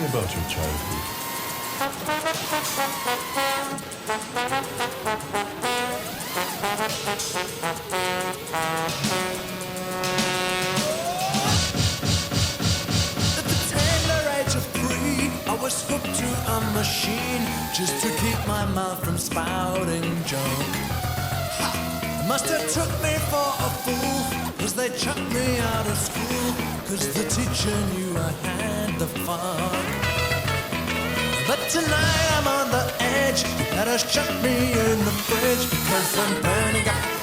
about your childhood. At the tender age of 3, I was hooked to a machine just to keep my mouth from spouting junk. Must have took me for a fool, cause they chucked me out of school, cause the teacher knew I had the fun. But tonight I'm on the edge, you better shut me in the fridge, because I'm burning up